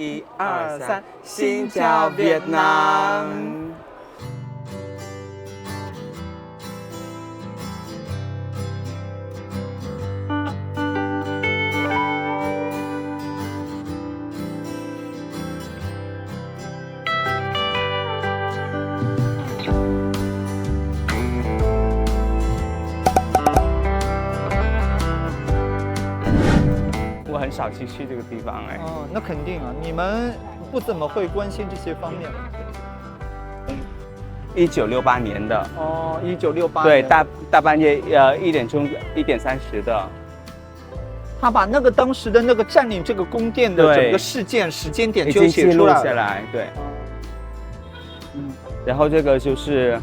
1、2、3，新疆越南。我很少去这个地方哎。哦，那肯定啊，你们不怎么会关心这些方面。1968年的。哦，1968年。对，大半夜1点钟1点30的。他把那个当时的那个占领这个宫殿的整个事件时间点就写出来了。下来，对。然后这个就是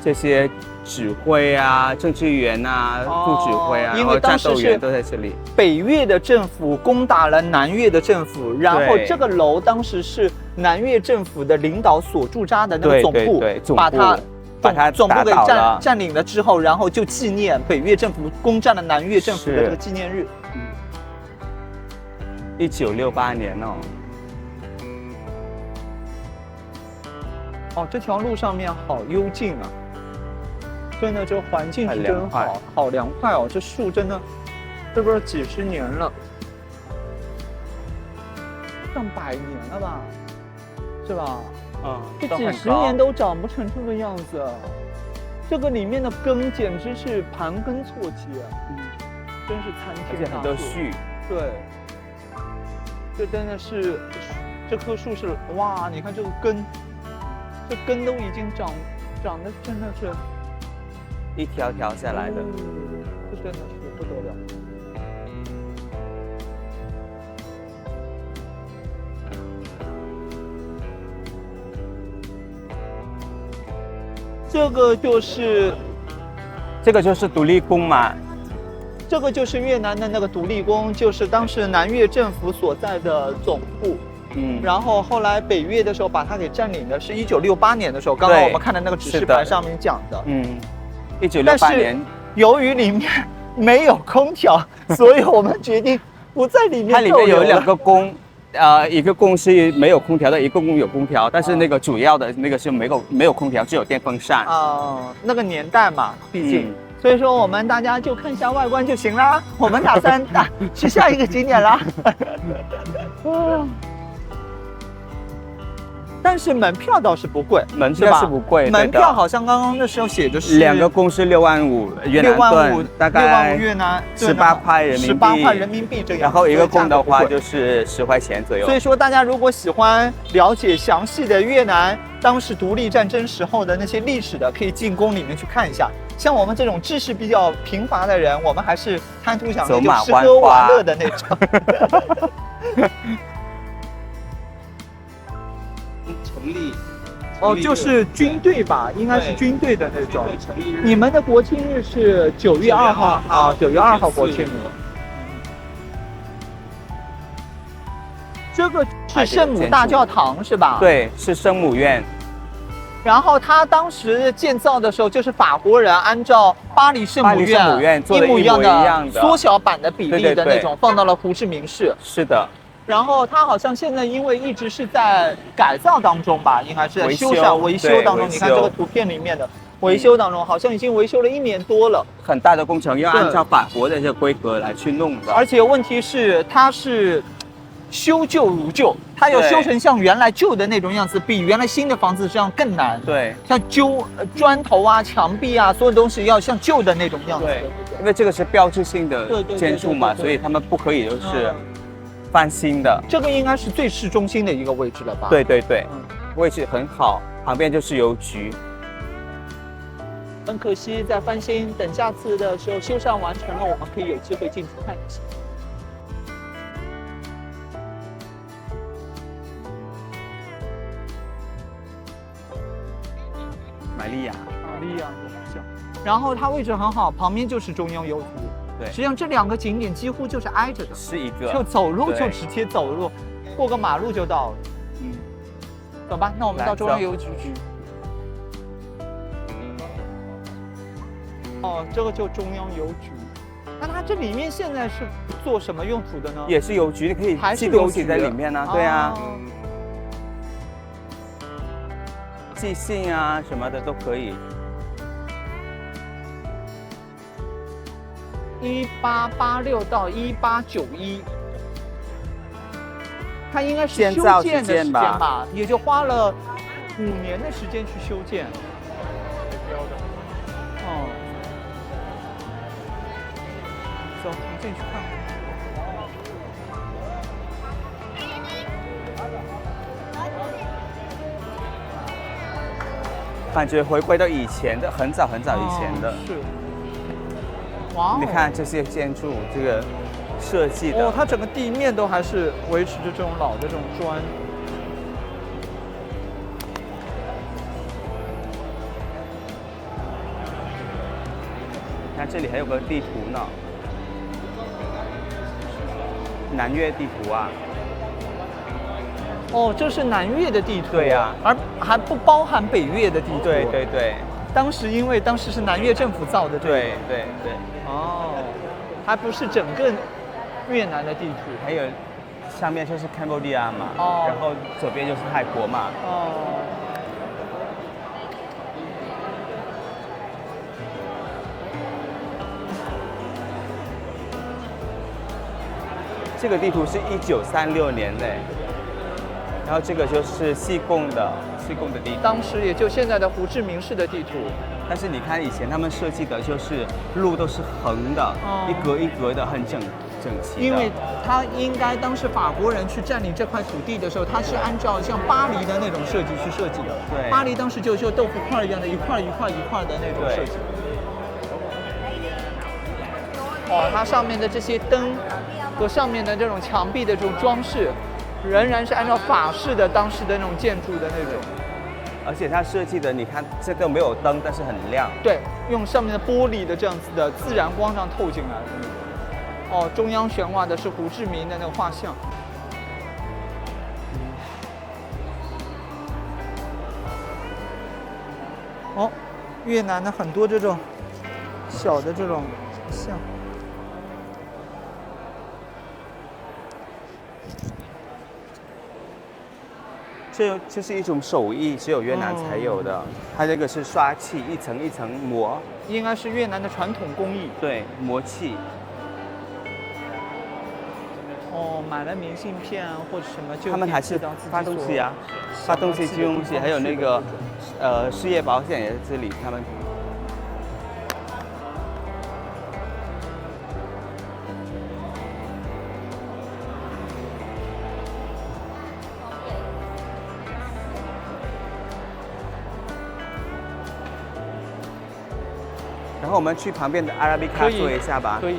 这些指挥啊、政治员啊、副指挥啊，因为当时战斗员都在这里。北越的政府攻打了南越的政府，然后这个楼当时是南越政府的领导所驻扎的那个总部，把它总部给占领了之后，然后就纪念北越政府攻占了南越政府的这个纪念日。1968年哦。哦，这条路上面好幽静啊，真的，这环境是真好，好凉快哦。这树真的，这不是几十年了，上100年了吧，是吧？这几十年都长不成这个样子，这个里面的根简直是盘根错节，真是参天大树，而且很多絮。对，这真的是，这棵树是哇，你看这个根。这根都已经长得真的是一条条下来的，这真的是不得了。这个就是独立宫嘛。这个就是越南的那个独立宫，就是当时南越政府所在的总部。然后后来北越的时候把它给占领的是1968年的时候，刚刚我们看的那个指示牌上面讲的。1968年。由于里面没有空调，所以我们决定不在里面。它里面有2个宫，一个宫是没有空调的，一个宫有空调，但是那个主要的那个是没有空调，只有电风扇。那个年代嘛，毕竟。所以说我们大家就看一下外观就行啦。我们打算去下一个景点啦。但是门票倒是不贵，门票是不贵，门票好像刚刚那时候写的是2个宫是6万5越南盾，大概越南18块人民币，18块人民币这样。然后一个宫的话就是10块钱左右。所以说大家如果喜欢了解详细的越南当时独立战争时候的那些历史的，可以进宫里面去看一下。像我们这种知识比较贫乏的人，我们还是贪图享受，就吃喝玩乐的那种。成立就是军队吧，应该是军队的那种。你们的国庆日是9月2号啊，9月2号国庆日。这个是圣母大教堂是吧？对，是圣母院。然后他当时建造的时候，就是法国人按照巴黎圣母院做的一模一样的缩小版的比例的那种，放到了胡志明市。是的。然后它好像现在因为一直是在改造当中吧，应该是在维修当中。你看这个图片里面的维修当中，好像已经维修了1年多了。很大的工程，要按照法国的这个规格来去弄的。而且问题是，它是修旧如旧，它要修成像原来旧的那种样子，比原来新的房子这样更难。对，像砖头啊、墙壁啊，所有东西要像旧的那种样子。对，因为这个是标志性的建筑嘛，所以他们不可以就是翻新的。这个应该是最市中心的一个位置了吧？对对对，位置很好，旁边就是邮局。很可惜在翻新，等下次的时候修缮完成了，我们可以有机会进去看一下。玛利亚，然后它位置很好，旁边就是中央邮局。对，实际上这2个景点几乎就是挨着的，是一个，就走路就直接走路，过个马路就到了。走吧，那我们到中央邮局去。这个就中央邮局。那它它这里面现在是做什么用途的呢？也是邮局，你可以寄东西在里面呢。对啊，寄信啊什么的都可以。1886到1891，它应该是修建的时间吧，也就花了5年的时间去修建。哦，走，我们进去看看。感觉回归到以前的，很早很早以前的。是。哇！你看这些建筑，这个设计的。哦，它整个地面都还是维持着这种老的这种砖。看这里还有个地图呢，南越地图啊。哦，这是南越的地图。对呀，而还不包含北越的地图。对对对。当时因为当时是南越政府造的这个。对对对。哦，还不是整个越南的地图。还有上面就是 Cambodia 嘛，然后左边就是泰国嘛。哦。这个地图是1936年的，然后这个就是西贡的地图，当时也就现在的胡志明市的地图。但是你看以前他们设计的就是路都是横的，一格一格的，很整齐的。因为他应该当时法国人去占领这块土地的时候，他是按照像巴黎的那种设计去设计的。对，巴黎当时就豆腐块一样的，一块一块一块的那种设计。哇，它上面的这些灯和上面的这种墙壁的这种装饰，仍然是按照法式的当时的那种建筑的那种。而且它设计的，你看这个没有灯，但是很亮。对，用上面的玻璃的这样子的自然光这样透进来的。哦，中央悬挂的是胡志明的那个画像。哦，越南的很多这种小的这种像。这是一种手艺，只有越南才有的。它这个是刷漆，一层一层磨，应该是越南的传统工艺。对，磨漆。哦，买了明信片啊，或者什么就他们还是发东西啊，发东西寄东西，还有那个失业保险也在这里，他们。然后我们去旁边的阿拉比卡坐一下吧。可以。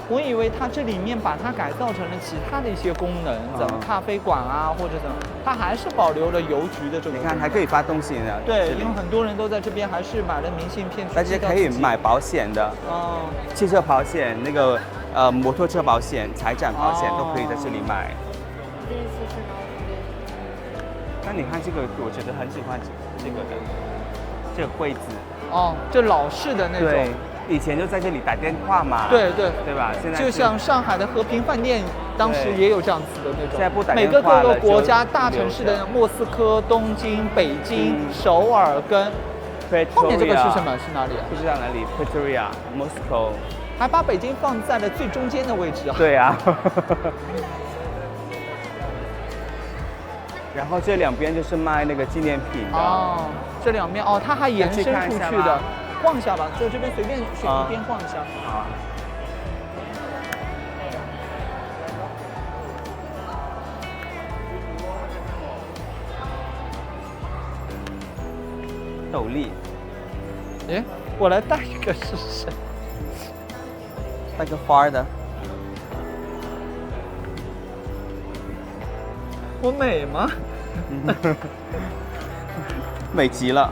我以为它这里面把它改造成了其他的一些功能，怎么咖啡馆啊，或者怎么，它还是保留了邮局的这个。你看还可以发东西呢。对，因为很多人都在这边还是买了明信片。而且可以买保险的。哦。汽车保险、那个摩托车保险、财产保险都可以在这里买。那你看这个，我觉得很喜欢这个的，这个柜子。哦，这老式的那种。对，以前就在这里打电话嘛。对对，对吧？现在就像上海的和平饭店，当时也有这样子的那种。现在不打电话了。每个各个国家大城市的莫斯科、东京、北京、首尔跟后面这个是什么？是哪里啊？不知道哪里 ，Pretoria、Moscow。还把北京放在了最中间的位置啊。对啊。然后这两边就是卖那个纪念品的。哦，这两边哦，它还延伸出去的。逛一下吧，就这边随便选一边逛一下。好。斗笠。哎，我来带一个试试。带个花的。我美吗？美极了。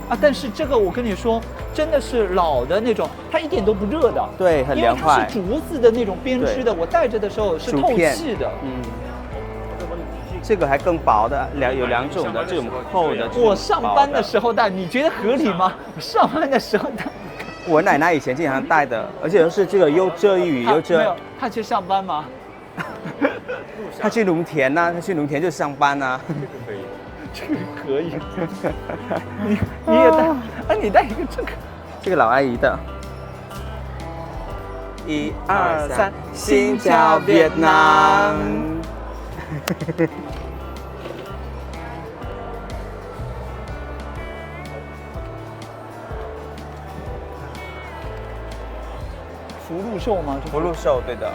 啊，但是这个我跟你说，真的是老的那种，它一点都不热的。对，很凉快。因为它是竹子的那种编织的，我戴着的时候是透气的。嗯。这个还更薄的，有2种的，这种厚的。我上班的时候戴，你觉得合理吗？我上班的时候戴。我奶奶以前经常戴的，而且是这个又遮雨又遮。没有，她去上班吗？她去农田呐，她去农田就上班呐。这个可以。你也戴？啊，你戴一个这个老阿姨的。1、2、3，新疆越南。福禄寿吗？福禄寿，对的。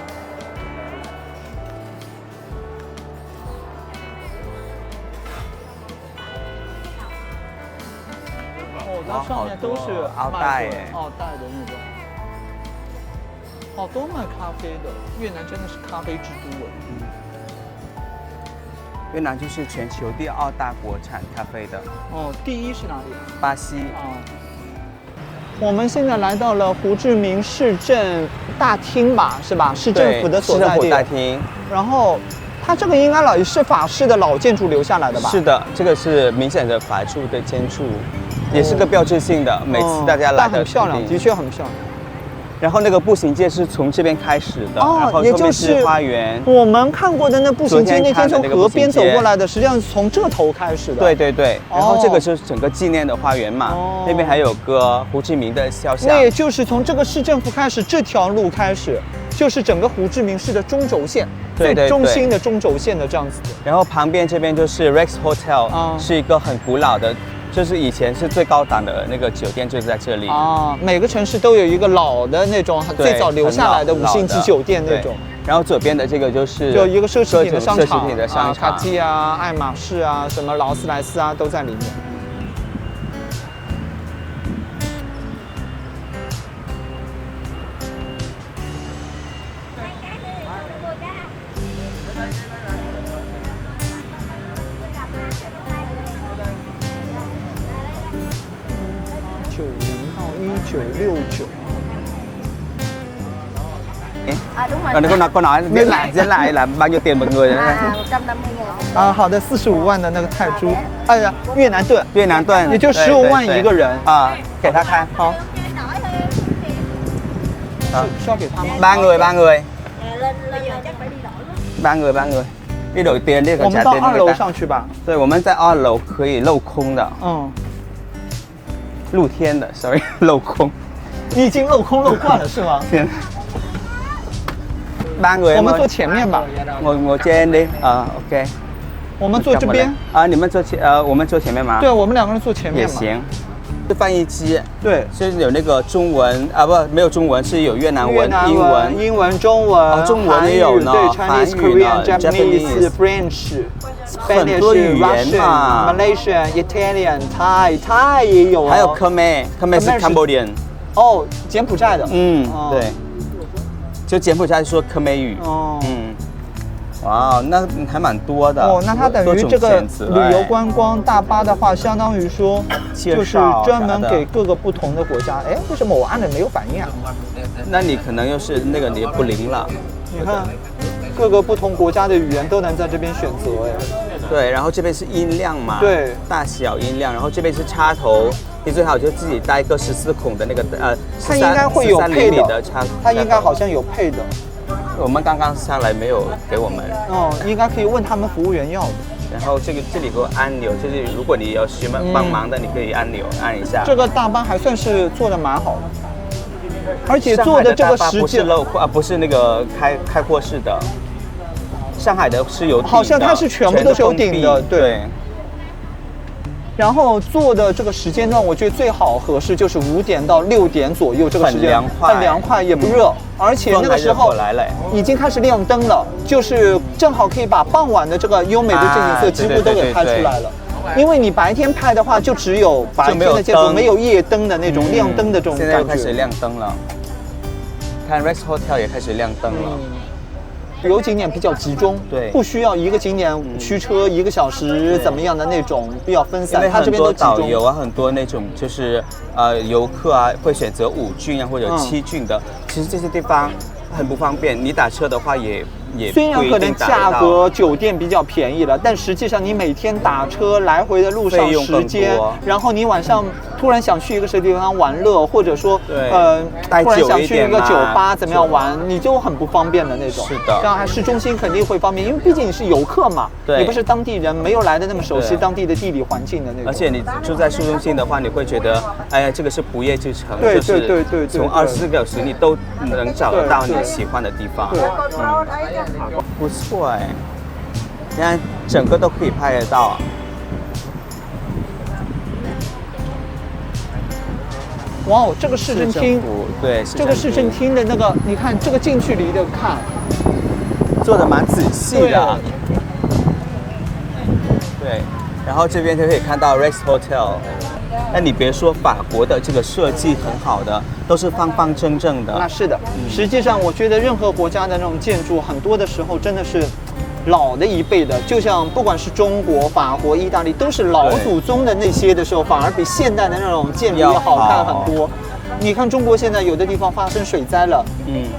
哦，它上面都是奥黛，奥黛的那种。好多卖咖啡的，越南真的是咖啡之都哎。越南就是全球第2大国产咖啡的。哦，第1是哪里？巴西。哦。我们现在来到了胡志明市政大厅吧，是吧？市政府的所在地。市政府大厅。然后，它这个应该是法式的老建筑留下来的吧？是的，这个是明显的法式的建筑，也是个标志性的。每次大家来的。很漂亮，的确很漂亮。然后那个步行街是从这边开始的，然后也就是花园。我们看过的那步行街，那天从河边走过来的，实际上是从这头开始的。对对对，然后这个是整个纪念的花园嘛，那边还有个胡志明的肖像。那也就是从这个市政府开始，这条路开始，就是整个胡志明市的中轴线，最中心的中轴线的这样子的。然后旁边这边就是 Rex Hotel，是一个很古老的。就是以前是最高档的那个酒店，就是在这里啊。每个城市都有一个老的那种最早留下来的5星级酒店那种。然后左边的这个就是一个奢侈品的商场，卡地啊、爱马仕啊、什么劳斯莱斯啊都在里面。1969。đúng rồi. Cô nói viết lại là bao nhiêu tiền một người nữa? 啊，好的，45万的那个泰铢，哎呀，越南盾，也就15万一个人啊，给他看，好。需要给他吗？3 người. 3 người. đi đổi tiền đi， 我们到2楼上去吧。对，我们在2楼可以镂空的。露天的 ，sorry， 镂空。你已经镂空镂惯了是吗？天。3 người。我们坐前面吧。我先đi， OK。我们坐这边。啊，你们坐我们坐前面吗？对，我们2个人坐前面也行。是翻译机，对，是有那个中文啊，不，没有中文，是有越南文、英文、中文，中文也有呢，对 ，Chinese、Korean、Japanese、French、很多语言嘛 ，Malaysian、Italian、Thai 也有，还有 Khmer 是 Cambodian， 哦，柬埔寨的，对，就柬埔寨说科美语，哇，那还蛮多的哦。那它等于这个旅游观光大巴的话，相当于说就是专门给各个不同的国家。哎，为什么我按了没有反应啊？那你可能又是那个你不灵了。你看，各个不同国家的语言都能在这边选择。哎，对，然后这边是音量嘛，对，大小音量，然后这边是插头，你最好就自己带一个14孔的那个它应该会有配的插，它应该好像有配的。我们刚刚上来没有给我们应该可以问他们服务员要的。然后这里有个按钮，就是如果你有需要帮忙的，你可以按钮按一下。这个大巴还算是做的蛮好的，而且做的这个时间不是那个开阔式的，上海的是有顶的，好像它是全部都是有顶的，对。然后做的这个时间段，我觉得最好合适就是5点到6点左右，这个时间很凉快，也不热，而且那个时候已经开始亮灯了，就是正好可以把傍晚的这个优美的这景色几乎都给拍出来了。因为你白天拍的话，就只有白天的建筑，没有夜灯的那种亮灯的这种感觉。现在开始亮灯了，看 Rex Hotel 也开始亮灯了。旅游景点比较集中，对，不需要一个景点驱车1个小时怎么样的那种，比较分散。它这边都集中。导游啊，很多那种就是游客啊，会选择5郡啊或者7郡的，其实这些地方很不方便。你打车的话也也虽然可能价格酒店比较便宜了，但实际上你每天打车来回的路上时间，然后你晚上突然想去一个什么地方玩乐，或者说突然想去一个酒吧怎么样玩，你就很不方便的那种。是的，当然市中心肯定会方便，因为毕竟你是游客嘛，你不是当地人，没有来的那么熟悉当地的地理环境的那种。而且你住在市中心的话，你会觉得，哎呀，这个是不夜之城，对，从24个小时你都能找得到你喜欢的地方。不错哎，你看整个都可以拍得到。哇哦，这个市政厅，对，这个市政厅的那个，你看这个近距离的看，做的蛮仔细的。对，然后这边就可以看到 Rex Hotel。那你别说，法国的这个设计很好的，都是方方正正的。那是的，实际上我觉得任何国家的那种建筑，很多的时候真的是老的一辈的，就像不管是中国、法国、意大利，都是老祖宗的那些的时候，反而比现代的那种建筑要好看很多。你看中国现在有的地方发生水灾了，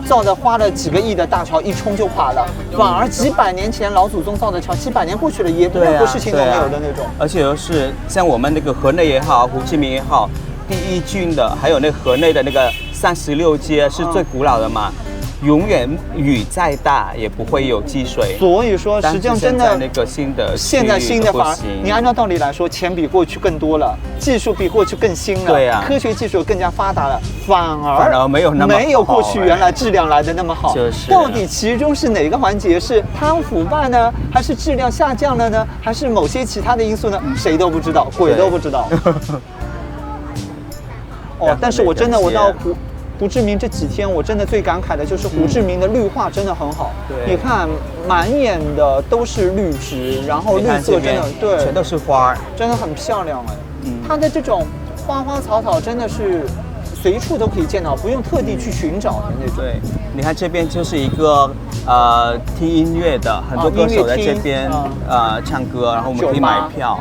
造的花了几个亿的大桥一冲就垮了，反而几百年前老祖宗造的桥，几百年过去了也任何事情都没有的那种。而且又是像我们那个河内也好，胡志明也好，第一郡的，还有那河内的那个36街是最古老的嘛。永远雨再大也不会有积水，所以说实际上真的那个现在新的反而你按照道理来说，钱比过去更多了，技术比过去更新了，对啊，科学技术更加发达了，反而没有过去原来质量来的那么好。就是到底其中是哪个环节是贪腐败呢，还是质量下降了呢，还是某些其他的因素呢？谁都不知道，鬼都不知道。哦，但是我真的我到胡志明这几天，我真的最感慨的就是胡志明的绿化真的很好。你看满眼的都是绿植，然后绿色真的对，全都是花，真的很漂亮哎。它的这种花花草草真的是随处都可以见到，不用特地去寻找的那种。对，你看这边就是一个听音乐的，很多歌手在这边唱歌，然后我们可以买票。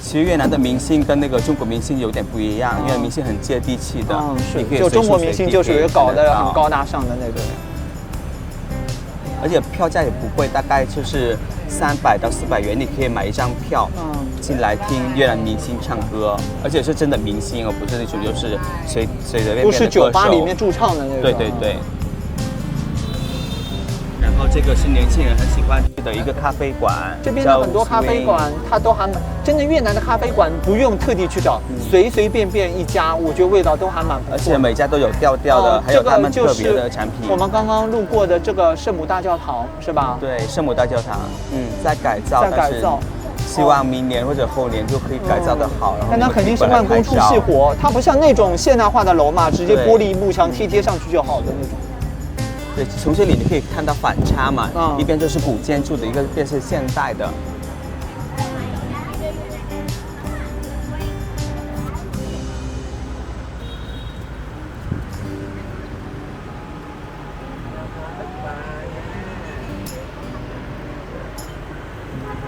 其实越南的明星跟那个中国明星有点不一样，因为明星很接地气的，是，就中国明星就属于搞得很高大上的那种，而且票价也不贵，大概就是300到400元，你可以买一张票进来听越南明星唱歌，而且是真的明星哦，不是那种就是随便不是酒吧里面驻唱的那种。对对对。然后这个是年轻人很喜欢的一个咖啡馆，这边的很多咖啡馆它都还真的，越南的咖啡馆不用特地去找，随便一家，我觉得味道都还蛮不错，而且每家都有调的，还有他们特别的产品。我们刚刚路过的这个圣母大教堂是吧？对，圣母大教堂，在改造，希望明年或者后年就可以改造得好。但它肯定是慢工出细活，它不像那种现代化的楼嘛，直接玻璃幕墙贴上去就好的那种。对，从这里你可以看到反差嘛，一边就是古建筑的，一个便是现代的。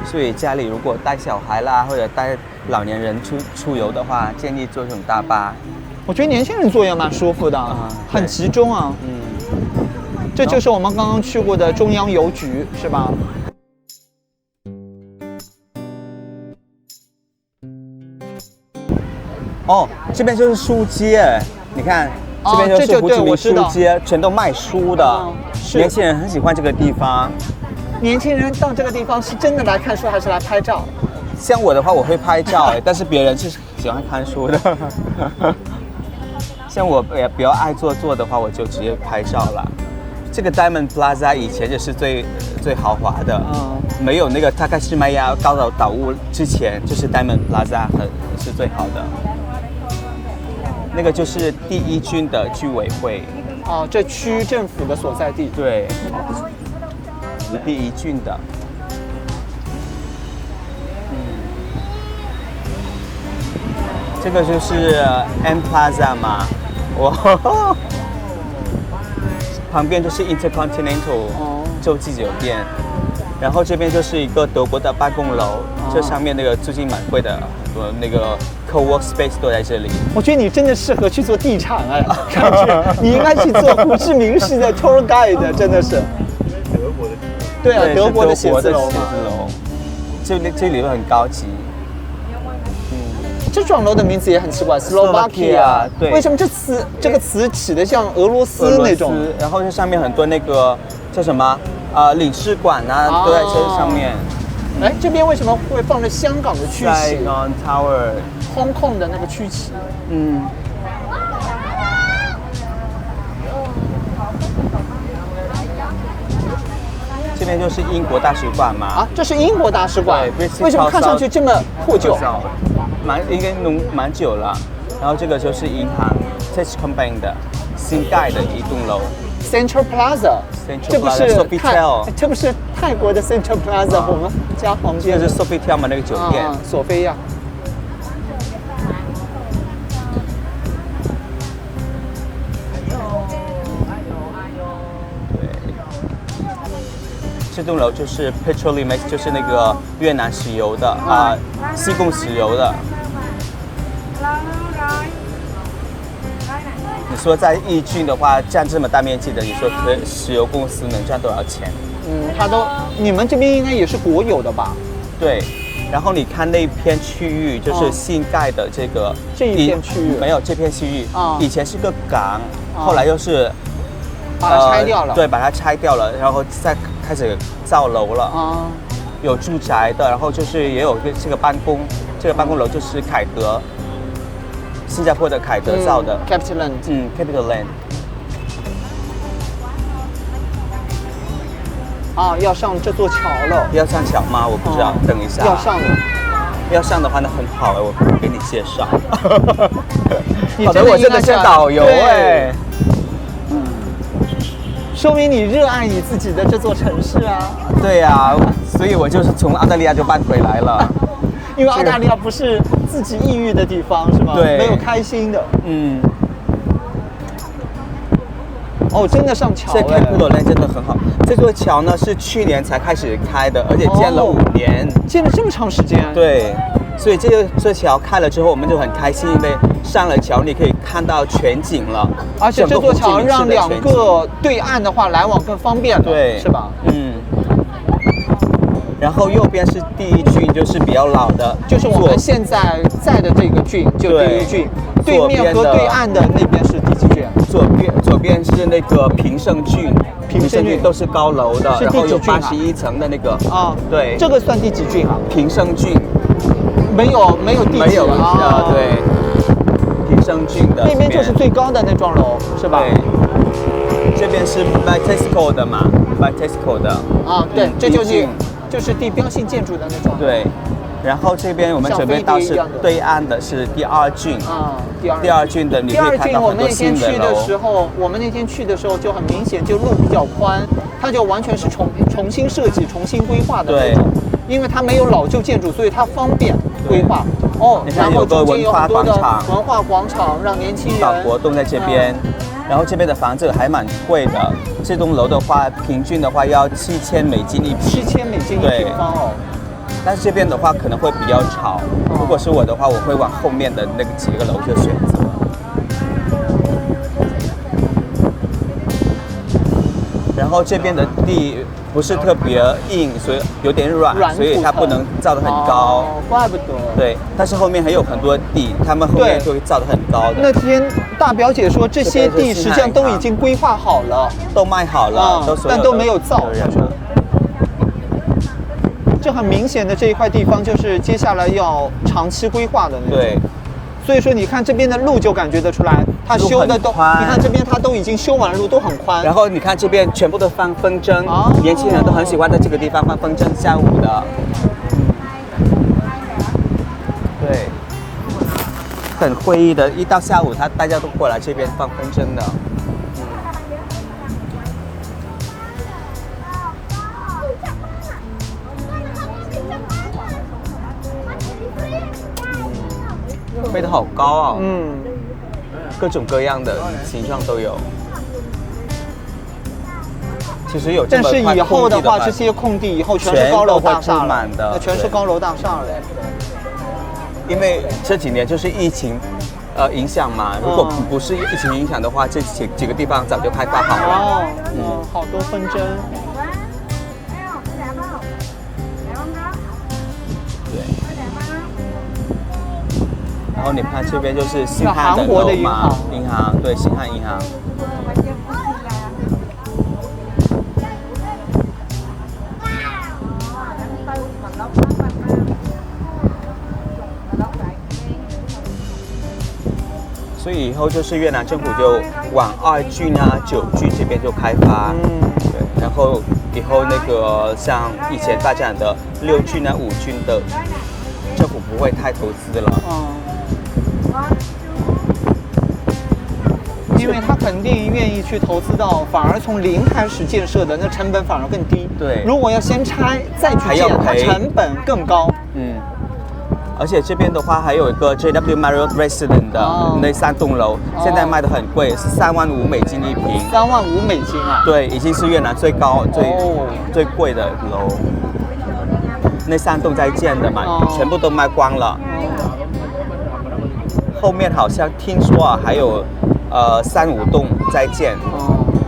所以家里如果带小孩啦，或者带老年人出游的话，建议坐这种大巴。我觉得年轻人坐也蛮舒服的，很集中啊。这就是我们刚刚去过的中央邮局，是吧？哦，这边就是书街，你看，这边就是胡志明书街，全都卖书的。年轻人很喜欢这个地方。年轻人到这个地方是真的来看书，还是来拍照？像我的话，我会拍照，但是别人是喜欢看书的。像我也比较爱坐的话，我就直接拍照了。这个 Diamond Plaza 以前就是最豪华的，没有那个塔克西玛雅高岛岛屋之前，就是 Diamond Plaza 是最好的。那个就是第一军的居委会，这区政府的所在地。对，是第一郡的。这个就是 M Plaza 嘛，旁边就是 Intercontinental 洲际酒店，然后这边就是一个德国的办公楼，这上面那个租金蛮贵的，很多那个 co-work space 都在这里。我觉得你真的适合去做地产哎，感觉你应该去做胡志明市的 tour guide， 真的是。德国的。对啊，德国的写字楼嘛。这里都很高级。这幢楼的名字也很奇怪 ，Slovakia。对。为什么这个词起的像俄罗斯那种？然后这上面很多那个叫什么领事馆啊，都在这上面。哎，这边为什么会放着香港的区旗 ？Saigon Tower。Hong Kong的那个区旗。嗯。这边就是英国大使馆嘛。啊，这是英国大使馆。为什么看上去这么破旧？应该弄蛮久了。然后这个就是银行 ，Techcombank 的新盖的一栋楼。Central Plaza， 这不是泰国的 Central Plaza， 我们家旁边。这是 Sofitel 嘛，那个酒店。索菲亚。这栋楼就是 Petrolimex， 就是那个越南石油的西贡石油的。你说在义郡的话，占这么大面积的，你说石油公司能赚多少钱？你们这边应该也是国有的吧？对。然后你看那片区域，就是新盖的这一片区域。没有这片区域，以前是个港，后来又是把它拆掉了。对，把它拆掉了，然后再开始造楼了。有住宅的，然后就是也有这个办公楼就是凯德。新加坡的凯德造的 CapitaLand，Capitaland。要上这座桥了。要上桥吗？我不知道，等一下。要上的。要上的话，那很好哎，我给你介绍。好的，我真的是导游哎。说明你热爱你自己的这座城市啊。对呀，所以我就是从澳大利亚就搬回来了。因为澳大利亚不是自己抑郁的地方，是吗？对，没有开心的。真的上桥。这开普罗兰真的很好。这座桥呢是去年才开始开的，而且建了5年，建了这么长时间。对，所以这桥开了之后，我们就很开心，因为上了桥你可以看到全景了。而且这座桥让两个对岸的话来往更方便了，对，是吧？然后右边是第一郡，就是比较老的，就是我们现在在的这个郡，就第一郡。对面和对岸的那边是第几郡？左边是那个平胜郡，平胜郡都是高楼的，然后有81层的那个。对。这个算第几郡啊？平胜郡。没有第几。没有对。平胜郡的。那边就是最高的那幢楼，是吧？对。这边是 Vitesco 的嘛 ，Vitesco 的。对，这就是地标性建筑的那种。对，然后这边我们准备到是对岸的是第2郡。第二郡的你可以看到很多新的楼。我们那天去的时候就很明显，就路比较宽，它就完全是重新设计、重新规划的那种。因为它没有老旧建筑，所以它方便规划。然后中间有很多的文化广场，让年轻人搞活动在这边。然后这边的房子还蛮贵的，这栋楼的话，平均的话要$7000一平。$7000一平方哦。但是这边的话可能会比较吵，如果是我的话，我会往后面的那个几个楼就选择。然后这边的地不是特别硬，所以有点软，所以它不能造得很高。怪不得。对，但是后面还有很多地，他们后面就会造得很高的。那天大表姐说，这些地实际上都已经规划好了，都卖好了，但都没有造。这很明显的这一块地方，就是接下来要长期规划的那种。对。所以说，你看这边的路就感觉得出来，它修的都，你看这边它都已经修完了，路都很宽。然后你看这边全部都放风筝，年轻人都很喜欢在这个地方放风筝下午的。对，很会议的，一到下午大家都过来这边放风筝的。飞得好高啊！各种各样的形状都有。其实有这么但是以后的话，这些空地以后全是高楼大厦了，那全是高楼大厦了。因为这几年就是疫情影响嘛，如果不是疫情影响的话，这几个地方早就开发好了。好多纷争。对。然后你看这边就是新汉的楼嘛，银行，对，新汉银行。所以以后就是越南政府就往2郡啊、9郡这边就开发，对，然后以后那个像以前发展的6郡啊、5郡的政府不会太投资了，因为他肯定愿意去投资到，反而从零开始建设的那成本反而更低。对，如果要先拆再去建，它成本更高。而且这边的话还有一个 JW Marriott Residence 的那3栋楼，现在卖的很贵，是$35,000一平。$35,000啊？对，已经是越南最高、最贵的楼。那3栋在建的嘛，全部都卖光了。后面好像听说啊，还有3、5栋在建，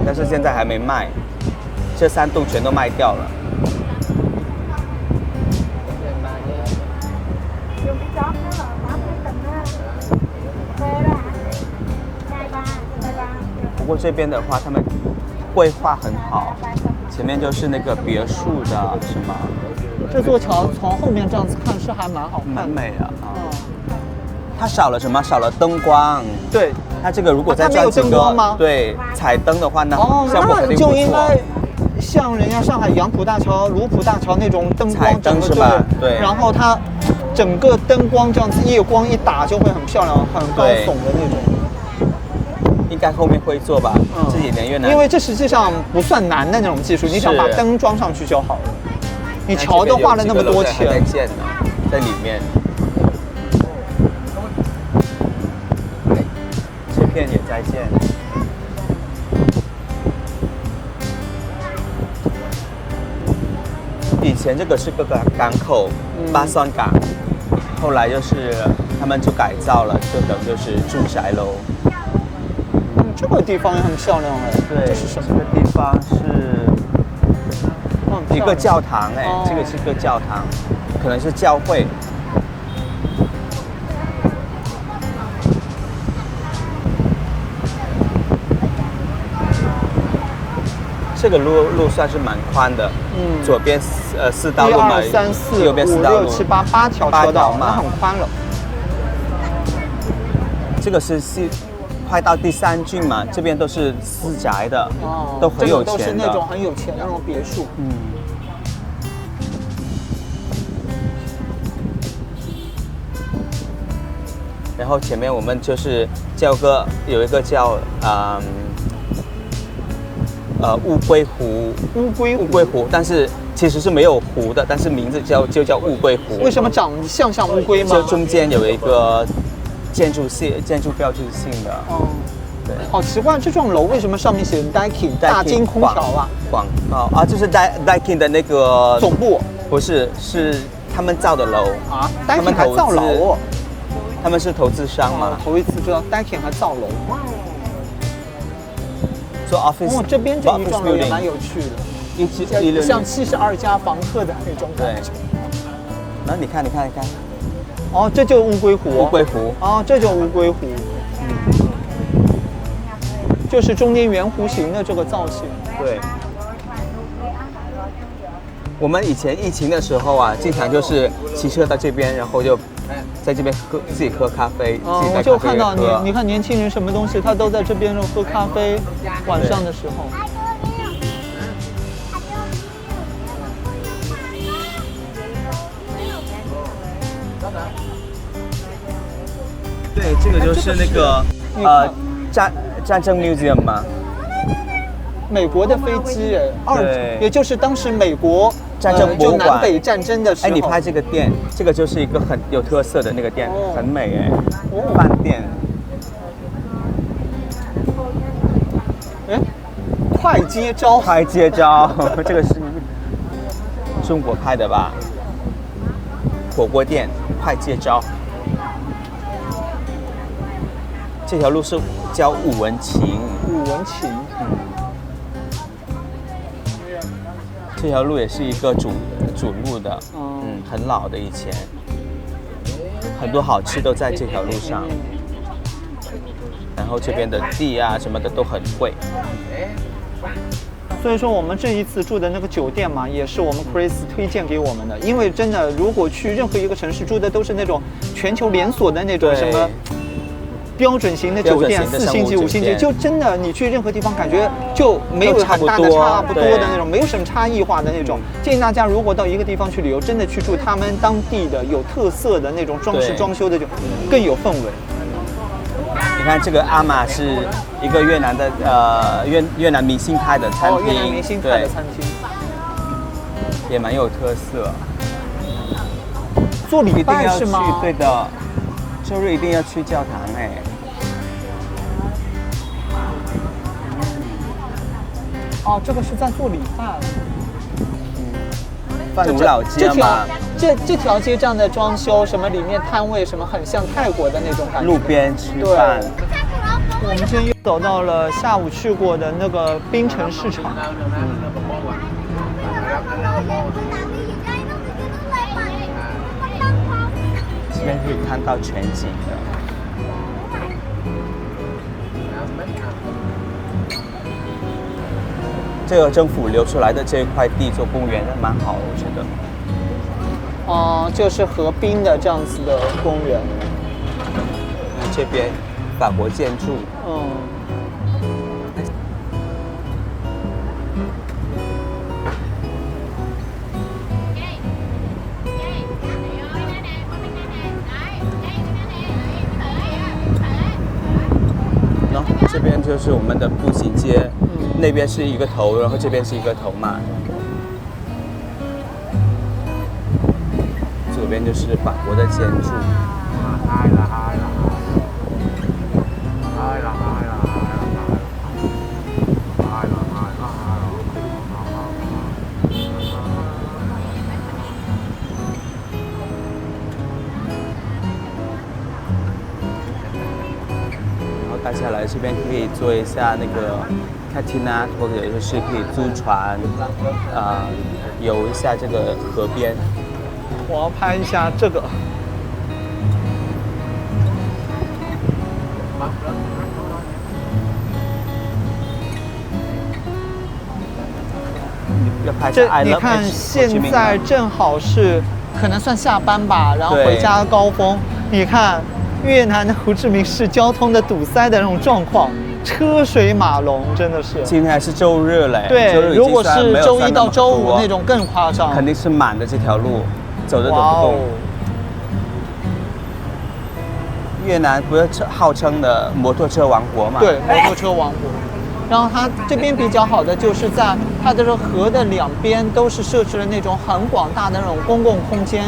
但是现在还没卖。这3栋全都卖掉了。不过这边的话，他们规划很好，前面就是那个别墅的，是吗？这座桥从后面这样子看是还蛮好看的，蛮美的啊。它少了什么？少了灯光。对，它这个如果再装几个，对，彩灯的话呢，效果肯定不错。就应该像人家上海杨浦大桥、卢浦大桥那种灯光，彩灯是吧？对。然后它整个灯光这样子夜光一打就会很漂亮、很高耸的那种。应该后面会做吧，这几年越南。因为这实际上不算难的那种技术，你想把灯装上去就好了。你桥都花了那么多钱。在建呢，在里面。这片也在建。以前这个是个港口，巴桑港，后来就是他们就改造了，就等就是住宅楼。这个地方也很漂亮哎，对，这是什么？这个地方是一个教堂哎，这个是个教堂，可能是教会。这个路算是蛮宽的，左边4道路嘛，1、2、3、4、右边4道路， 5、6、7、8条车道嘛，很宽了。这个是快到第3郡嘛，这边都是私宅的，都很有钱的，都是那种很有钱的那种别墅。然后前面我们就是有一个叫乌龟湖，乌龟湖，但是其实是没有湖的，但是名字就叫乌龟湖。为什么长得像乌龟吗？就中间有一个建筑标志性的。对。好奇怪，这幢楼为什么上面写 Daikin 大金空调啊？广告啊，这是 Daikin 的那个总部。不是，是他们造的楼啊。Daikin 还造楼？他们是投资商嘛？头一次知道 Daikin 还造楼。做 office， 这边这一幢楼也蛮有趣的，像72家房客的那种感觉。然后你看，哦，这就乌龟湖。乌龟湖。哦，这就乌龟湖。就是中间圆弧形的这个造型。对。我们以前疫情的时候啊，经常就是骑车到这边，然后就在这边自己喝咖啡。我就看到你看年轻人什么东西，他都在这边喝咖啡，晚上的时候。对，这个就是那个战争 museum 嘛。美国的飞机也就是当时美国战争博物馆，就南北战争的时候。你拍这个店，这个就是一个很有特色的那个店，很美饭店。快接招，这个是中国拍的吧？火锅店，快接招。这条路是叫武文琴。武文琴，这条路也是一个主路的，很老的以前，很多好吃都在这条路上。然后这边的地啊什么的都很贵。所以说我们这一次住的那个酒店嘛，也是我们 Chris 推荐给我们的。因为真的，如果去任何一个城市住的都是那种全球连锁的那种什么标准型的酒店，4星级、5星级，就真的你去任何地方感觉就没有很大的差不多的那种，没有什么差异化的那种。建议大家如果到一个地方去旅游，真的去住他们当地的有特色的那种装饰装修的，就更有氛围。你看这个阿玛是一个越南的越南明星开的餐厅，越南明星开的餐厅，也蛮有特色。做礼拜是吗？对的，周日一定要去教堂哎。哦，这个是在做礼拜。古老街嘛，这条街这样的装修，什么里面摊位什么，很像泰国的那种感觉。路边吃饭。我们今天又走到了下午去过的那个槟城市场。这边可以看到全景的。这个政府留出来的这块地做公园蛮好，我觉得。就是河滨的这样子的公园。这边法国建筑。然后这边就是我们的步行街。那边是一个头，然后这边是一个头嘛。左边就是法国的建筑。然后大家来这边可以做一下那个Katina， 或者就是可以租船，游一下这个河边。我要拍一下这个。要拍你看现在正好是可能算下班吧，然后回家高峰。你看越南的胡志明市交通的堵塞的那种状况。车水马龙，真的是。今天还是周日嘞。对，如果是周一到周五那种更夸张。肯定是满的这条路，走都走不动。越南不是号称的摩托车王国嘛？对，摩托车王国。然后它这边比较好的就是在它的河的两边都是设置了那种很广大的那种公共空间，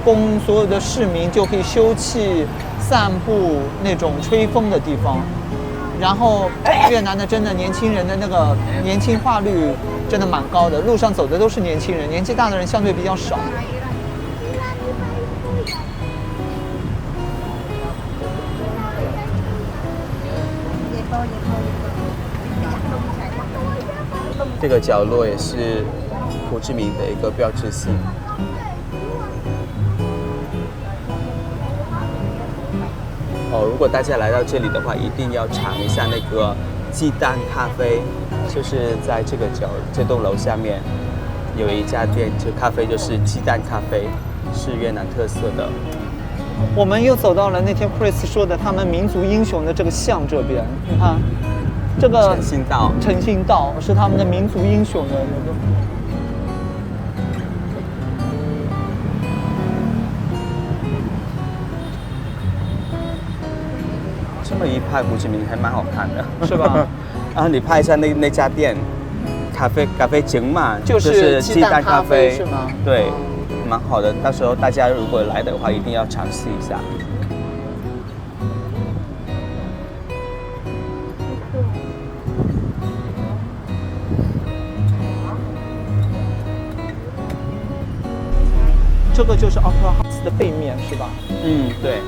供所有的市民就可以休憩、散步那种吹风的地方。然后越南的真的年轻人的那个年轻化率真的蛮高的，路上走的都是年轻人，年纪大的人相对比较少。这个角落也是胡志明的一个标志性。如果大家来到这里的话，一定要尝一下那个鸡蛋咖啡，就是在这栋楼下面有一家店，这咖啡就是鸡蛋咖啡，是越南特色的。我们又走到了那天 Chris 说的他们民族英雄的这个像这边，你看，这个诚信道是他们的民族英雄的那个。这么一拍胡志明还蛮好看的，是吧？然后你拍一下那家店，咖啡景嘛，就是鸡蛋咖啡是吗？对，蛮好的。到时候大家如果来的话，一定要尝试一下。这个就是 Opera House 的背面，是吧？对。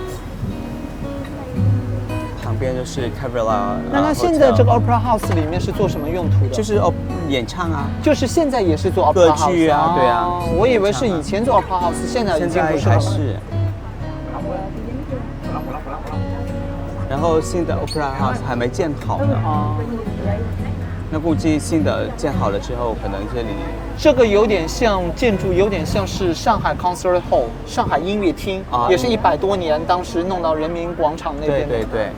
旁边就是 Cavalra。那它现在这个 Opera House 里面是做什么用途的？就是演唱啊，就是现在也是做 Opera House 歌剧啊，对啊。我以为是以前做 Opera House， 现在已经不是了。是。然后新的 Opera House 还没建好呢。那估计新的建好了之后，可能这个有点像建筑，有点像是上海 Concert Hall 上海音乐厅，也是100多年，当时弄到人民广场那边。对。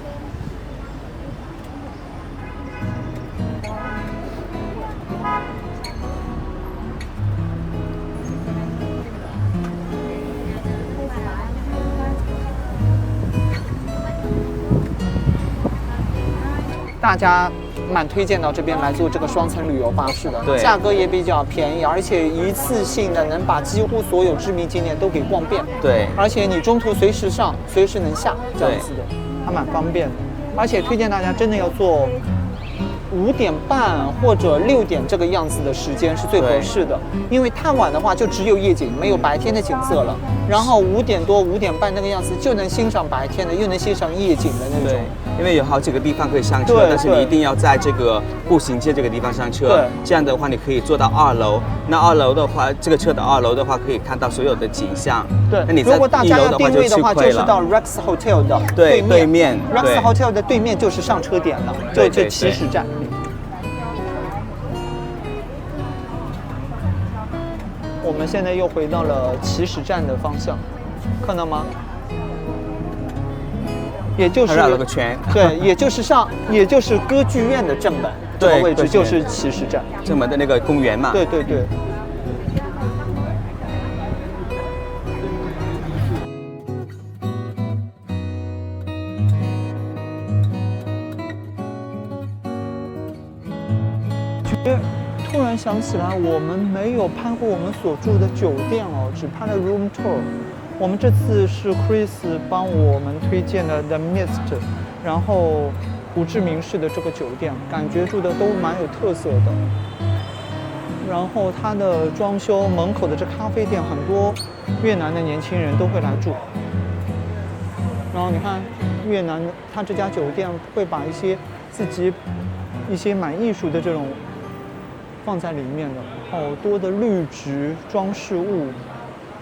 大家蛮推荐到这边来做这个双层旅游巴士的，对，价格也比较便宜，而且一次性的能把几乎所有知名景点都给逛遍。对，而且你中途随时上，随时能下，这样子的，还蛮方便的。而且推荐大家真的要做5点半或者6点这个样子的时间是最合适的，因为太晚的话就只有夜景，没有白天的景色了。然后5点多、5点半那个样子就能欣赏白天的，又能欣赏夜景的那种。因为有好几个地方可以上车，但是你一定要在这个步行街这个地方上车。对，这样的话你可以坐到2楼。那2楼的话，这个车的2楼的话可以看到所有的景象。对，那你在如果大家要定位的话，就是到 Rex Hotel 的对面。Rex Hotel 的对面就是上车点了，就起始站。我们现在又回到了起始站的方向，看到吗？也就是绕了个圈，对，也就是歌剧院的正门，这个位置就是起始站，正门的那个公园嘛。对。突然想起来，我们没有拍过我们所住的酒店哦，只拍了 room tour。我们这次是 Chris 帮我们推荐的 The Mist， 然后胡志明市的这个酒店，感觉住的都蛮有特色的。然后它的装修，门口的这咖啡店，很多越南的年轻人都会来住。然后你看越南，它这家酒店会把自己一些蛮艺术的这种放在里面的，好多的绿植装饰物。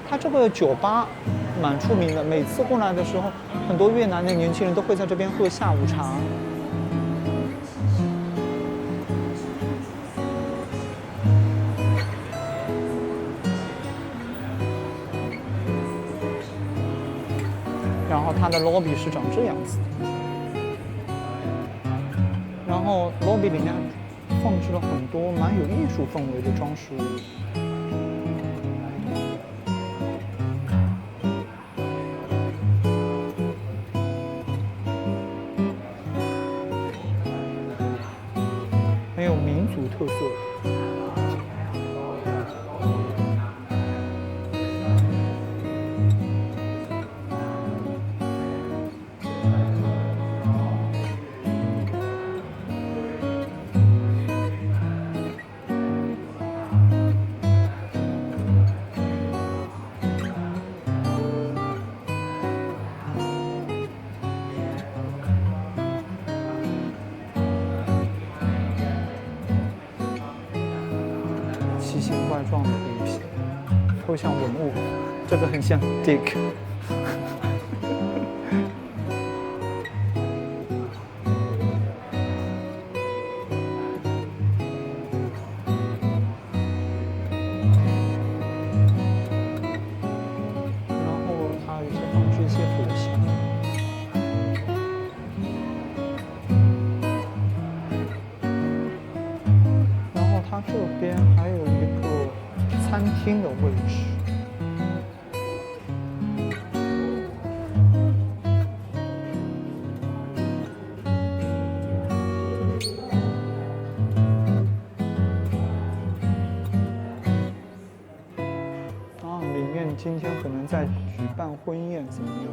它这个酒吧蛮出名的，每次过来的时候，很多越南的年轻人都会在这边喝下午茶。然后它的 lobby 是长这样子的，然后 lobby 里面放置了很多蛮有艺术氛围的装饰物。很有民族特色。奇形怪状的东西，抽象文物，这个很像 Dick。然后它有些放置一些佛像。它这边还有一个餐厅的位置，里面今天可能在举办婚宴怎么样？